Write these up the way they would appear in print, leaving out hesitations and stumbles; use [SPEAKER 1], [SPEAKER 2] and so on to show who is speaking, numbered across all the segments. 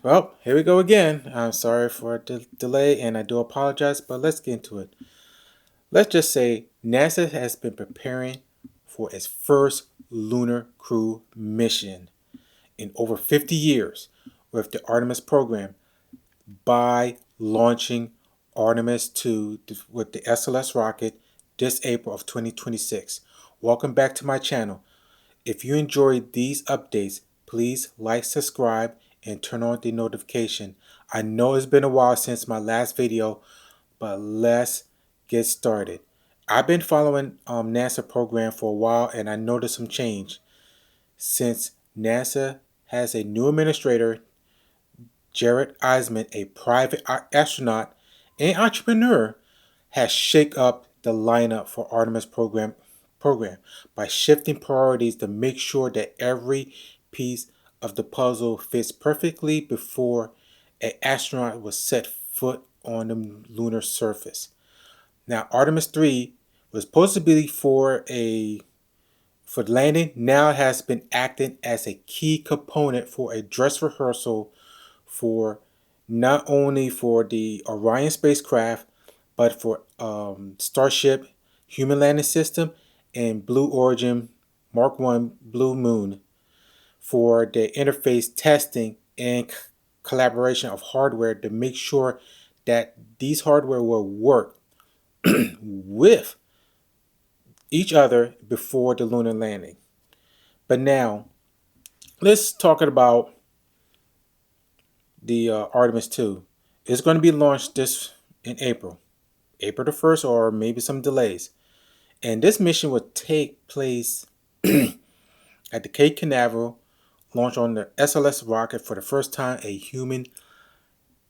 [SPEAKER 1] Well, here we go again. I'm sorry for the delay and I do apologize, but let's get into it. Let's just say NASA has been preparing for its first lunar crew mission in over 50 years with the Artemis program by launching Artemis 2 with the SLS rocket this April of 2026. Welcome back to my channel. If you enjoyed these updates, please like, subscribe, and turn on the notification. I know it's been a while since my last video, but let's get started. I've been following NASA program for a while and I noticed some change. Since NASA has a new administrator, Jared Eisman, a private astronaut and entrepreneur, has shake up the lineup for Artemis program by shifting priorities to make sure that every piece of the puzzle fits perfectly before an astronaut was set foot on the lunar surface. Now, Artemis 3 was supposed to be for landing. Now it has been acting as a key component for a dress rehearsal for not only for the Orion spacecraft, but for Starship Human Landing System and Blue Origin Mark 1 Blue Moon for the interface testing and collaboration of hardware to make sure that these hardware will work with each other before the lunar landing. But now, let's talk about the Artemis 2. It's going to be launched this in April the 1st, or maybe some delays. And this mission will take place at the Cape Canaveral, launch on the SLS rocket. For the first time, a human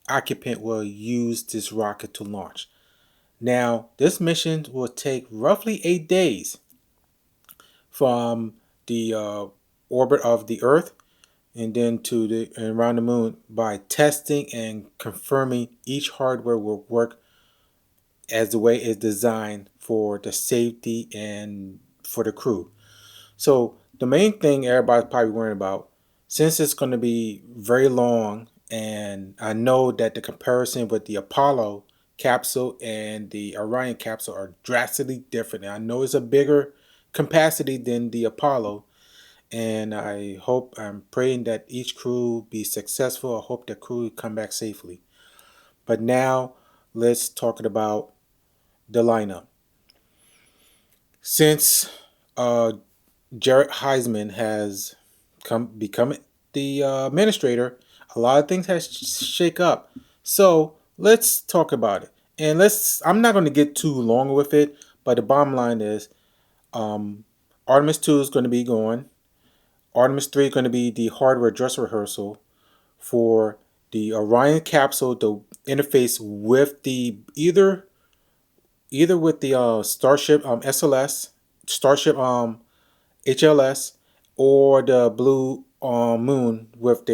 [SPEAKER 1] occupant will use this rocket to launch. Now, this mission will take roughly 8 days from the orbit of the Earth and then to the around the moon by testing and confirming each hardware will work as the way it's designed for the safety and for the crew. So the main thing everybody's probably worrying about, since it's going to be very long, and I know that the comparison with the Apollo capsule and the Orion capsule are drastically different. And I know it's a bigger capacity than the Apollo, and I'm praying that each crew be successful. I hope the crew come back safely. But now let's talk about the lineup. Since Jared Heisman has become the administrator, a lot of things has shake up. So let's talk about it. And I'm not going to get too long with it, but the bottom line is Artemis 2 is going to be going. Artemis 3 is going to be the hardware dress rehearsal for the Orion capsule to interface with the either with the Starship SLS, Starship HLS, or the Blue Moon with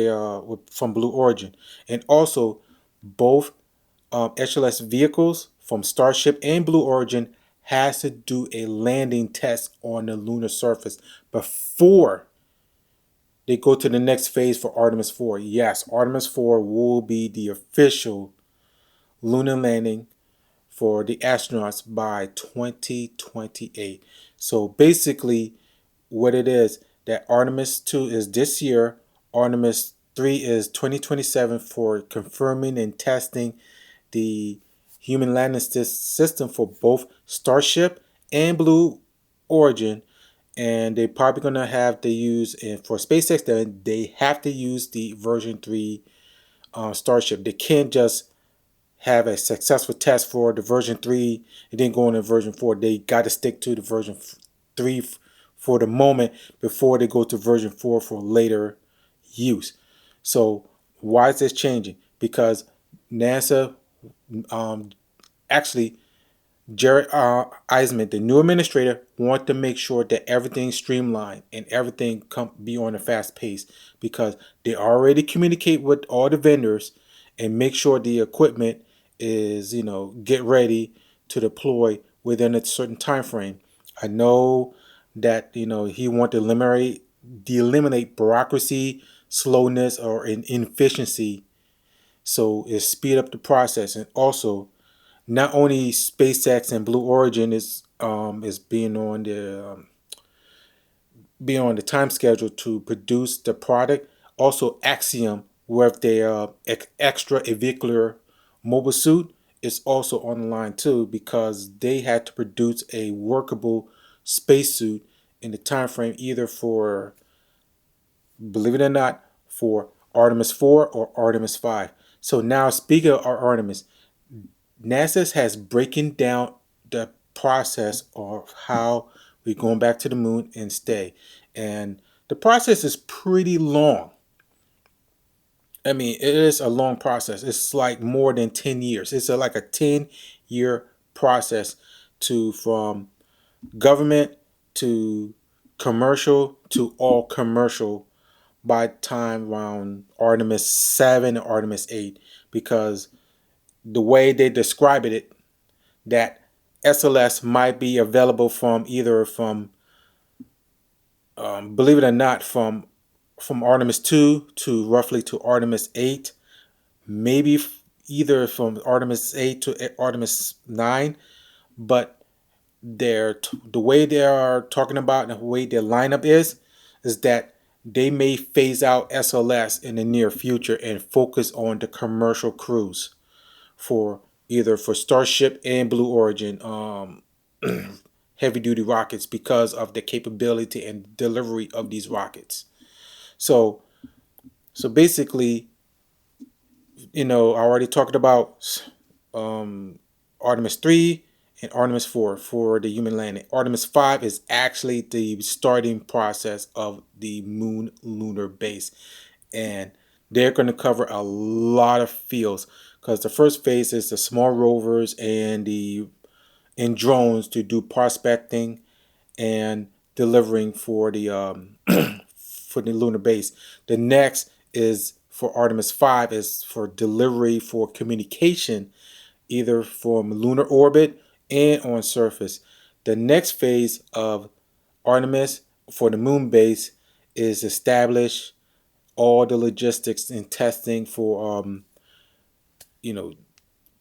[SPEAKER 1] from Blue Origin, and also both HLS vehicles from Starship and Blue Origin has to do a landing test on the lunar surface before they go to the next phase for Artemis 4. Yes, Artemis 4 will be the official lunar landing for the astronauts by 2028. So basically, what it is that Artemis 2 is this year, Artemis 3 is 2027 for confirming and testing the human landing system for both Starship and Blue Origin. And they're probably going to have to use, and for SpaceX, they have to use the version 3 Starship. They can't just have a successful test for the version 3 and then go into version 4. They got to stick to the version 3 for the moment before they go to version 4 for later use. So why is this changing? Because NASA, actually Jared Eisman, the new administrator, want to make sure that everything's streamlined and everything be on a fast pace, because they already communicate with all the vendors and make sure the equipment is, get ready to deploy within a certain time frame. I know that he want to eliminate bureaucracy, slowness, or inefficiency So it speed up the process. And also, not only SpaceX and Blue Origin is being on the time schedule to produce the product. Also, Axiom, with their extravehicular mobile suit, is also on the line too because they had to produce a workable spacesuit in the time frame either for, believe it or not, for Artemis 4 or Artemis 5. So now, speaking of Artemis, NASA has breaking down the process of how we're going back to the moon and stay. And the process is pretty long. I mean, it is a long process. It's like more than 10 years. It's like a 10-year process to from government to commercial to all commercial by time around Artemis 7 or Artemis 8 because the way they describe it that SLS might be available from either from, believe it or not, from Artemis 2 to roughly to Artemis 8, maybe either from Artemis 8 to Artemis 9, but the way they are talking about and the way their lineup is that they may phase out SLS in the near future and focus on the commercial crews for either for Starship and Blue Origin heavy duty rockets because of the capability and delivery of these rockets. So basically, I already talked about Artemis 3 and Artemis 4 for the human landing. Artemis 5 is actually the starting process of the moon lunar base. And they're going to cover a lot of fields because the first phase is the small rovers and drones to do prospecting and delivering for the for the lunar base. The next is for Artemis 5 is for delivery for communication either from lunar orbit and on surface. The next phase of Artemis for the moon base is establish all the logistics and testing for you know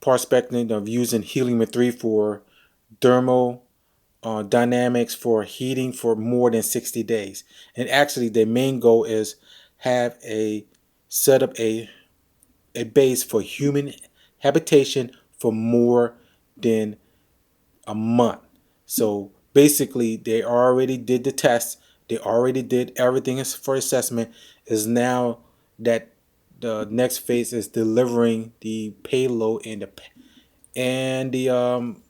[SPEAKER 1] prospecting of using helium-3 for thermal dynamics for heating for more than 60 days. And actually, their main goal is have a set up a base for human habitation for more than a month. So basically, they already did the test. They already did everything for assessment. Is now that the next phase is delivering the payload and the um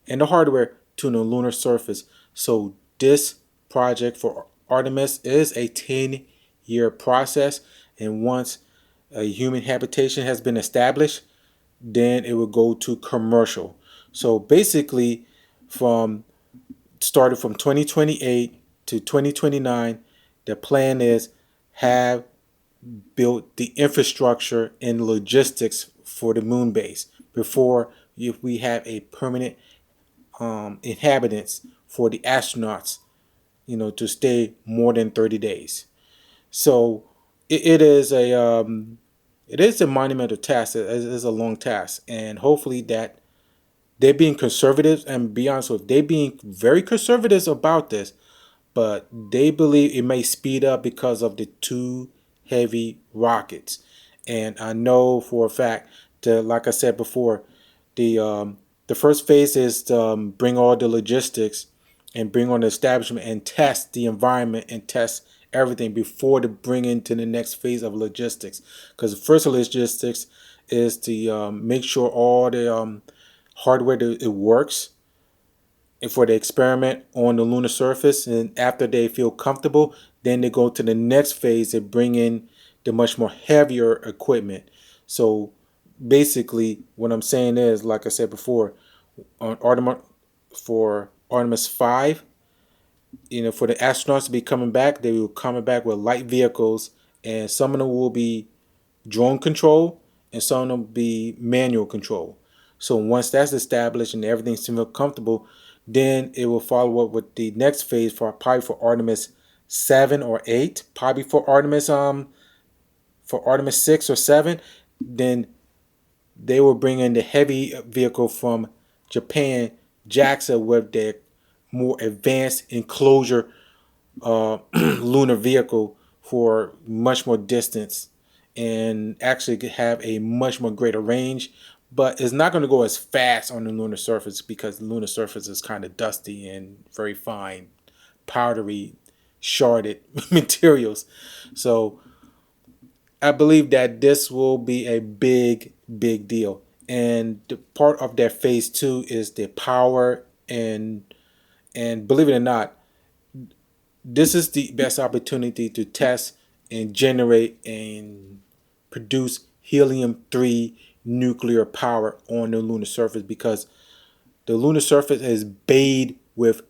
[SPEAKER 1] and the hardware to the lunar surface. So this project for Artemis is a 10-year process, and once a human habitation has been established, then it will go to commercial. So basically, from started from 2028 to 2029, the plan is have built the infrastructure and logistics for the moon base before if we have a permanent inhabitants for the astronauts, to stay more than 30 days. So it is a monumental task. It is a long task, and hopefully that they're being conservative. And be honest with, they being very conservative about this, but they believe it may speed up because of the two heavy rockets. And I know for a fact that, like I said before, the first phase is to bring all the logistics and bring on the establishment and test the environment and test everything before to bring into the next phase of logistics. Because the first logistics is to make sure all the hardware it works for the experiment on the lunar surface, and after they feel comfortable, then they go to the next phase and bring in the much more heavier equipment. So basically what I'm saying is, like I said before, on Artemis for Artemis 5, for the astronauts to be coming back, they will coming back with light vehicles, and some of them will be drone control and some of them will be manual control. So once that's established and everything seems comfortable, then it will follow up with the next phase for probably for Artemis 7 or 8, probably for Artemis 6 or 7. Then they will bring in the heavy vehicle from Japan, JAXA, with their more advanced enclosure lunar vehicle for much more distance and actually have a much more greater range. But it's not going to go as fast on the lunar surface because the lunar surface is kind of dusty and very fine, powdery, sharded materials. So I believe that this will be a big, big deal. And the part of that phase two is the power and believe it or not, this is the best opportunity to test and generate and produce helium 3 nuclear power on the lunar surface because the lunar surface is bathed with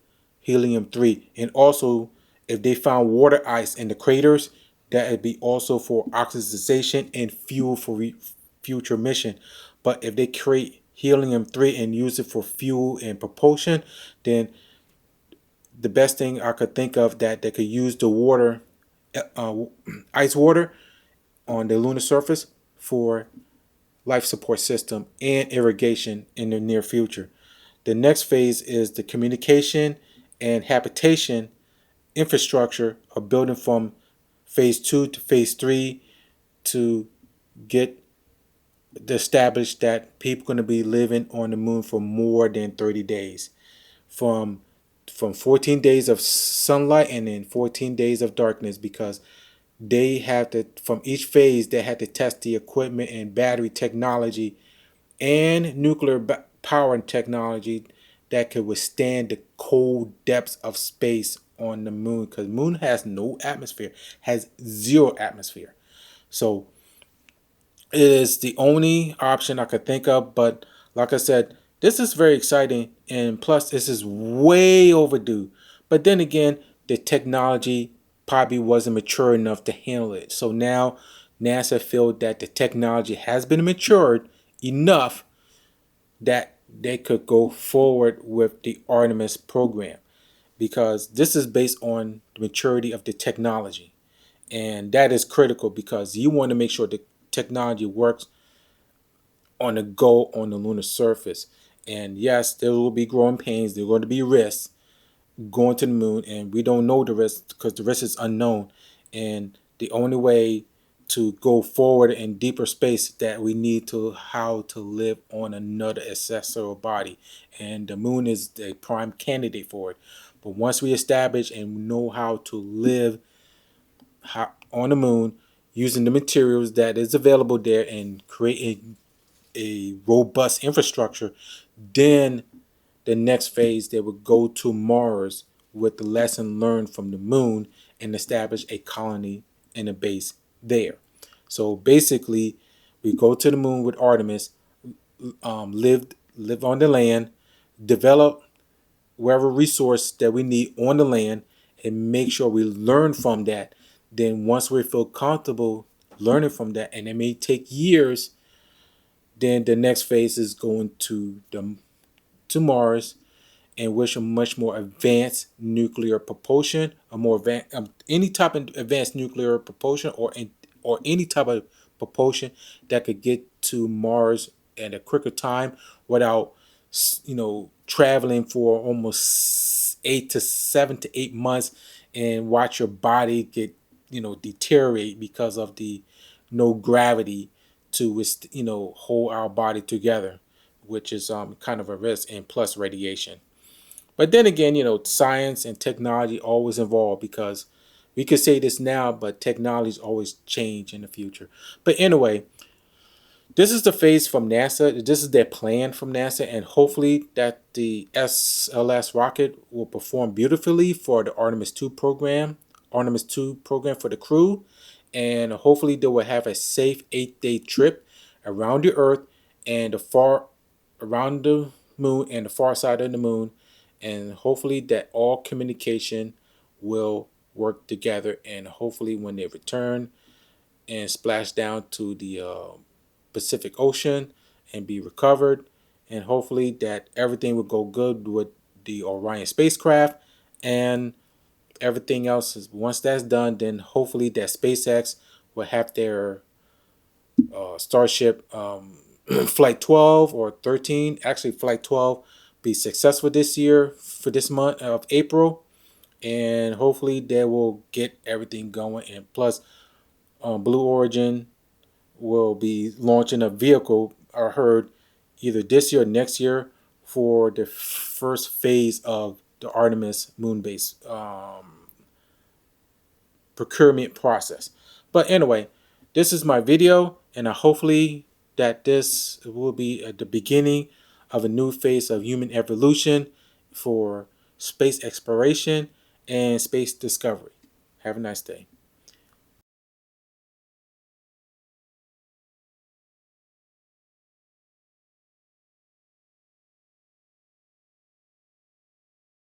[SPEAKER 1] helium 3. And also, if they found water ice in the craters, that would be also for oxidization and fuel for future mission. But if they create helium 3 and use it for fuel and propulsion, then the best thing I could think of that they could use the water, uh, ice water on the lunar surface for life support system and irrigation in the near future. The next phase is the communication and habitation infrastructure of building from phase two to phase three to get established that people are going to be living on the moon for more than 30 days. From 14 days of sunlight and then 14 days of darkness because they have to from each phase they had to test the equipment and battery technology and nuclear power and technology that could withstand the cold depths of space on the moon because the moon has no atmosphere, has zero atmosphere. So it is the only option I could think of. But like I said, this is very exciting, and plus, this is way overdue. But then again, the technology probably wasn't mature enough to handle it. So now NASA feel that the technology has been matured enough that they could go forward with the Artemis program because this is based on the maturity of the technology. And that is critical because you want to make sure the technology works on the go on the lunar surface. And yes, there will be growing pains, there are going to be risks going to the moon, and we don't know the risk because the risk is unknown. And the only way to go forward in deeper space that we need to how to live on another accessory body, and the moon is the prime candidate for it. But once we establish and know how to live on the moon using the materials that is available there and create a robust infrastructure, then the next phase they would go to Mars with the lesson learned from the moon and establish a colony and a base there. So basically, we go to the moon with Artemis, live on the land, develop whatever resource that we need on the land, and make sure we learn from that. Then once we feel comfortable learning from that, and it may take years, then the next phase is going to Mars and which a much more advanced nuclear propulsion, a more advanced, any type of advanced nuclear propulsion, or any type of propulsion that could get to Mars at a quicker time without traveling for almost 8 to 7 to 8 months and watch your body get deteriorate because of the no gravity to hold our body together, which is kind of a risk, and plus radiation. But then again, science and technology always evolve because we could say this now, but technologies always change in the future. But anyway, this is the phase from NASA. This is their plan from NASA, and hopefully that the SLS rocket will perform beautifully for the Artemis 2 program for the crew, and hopefully they will have a safe 8-day trip around the Earth and the far around the moon and the far side of the moon, and hopefully that all communication will work together, and hopefully when they return and splash down to the Pacific Ocean and be recovered, and hopefully that everything will go good with the Orion spacecraft, and everything else is once that's done, then hopefully that SpaceX will have their Starship Flight 12 or 13. Actually, Flight 12 be successful this year for this month of April, and hopefully they will get everything going. And plus, Blue Origin will be launching a vehicle, I heard, either this year or next year for the first phase of the Artemis moon base procurement process. But anyway, this is my video, and hopefully that this will be at the beginning of a new phase of human evolution for space exploration and space discovery. Have a nice day.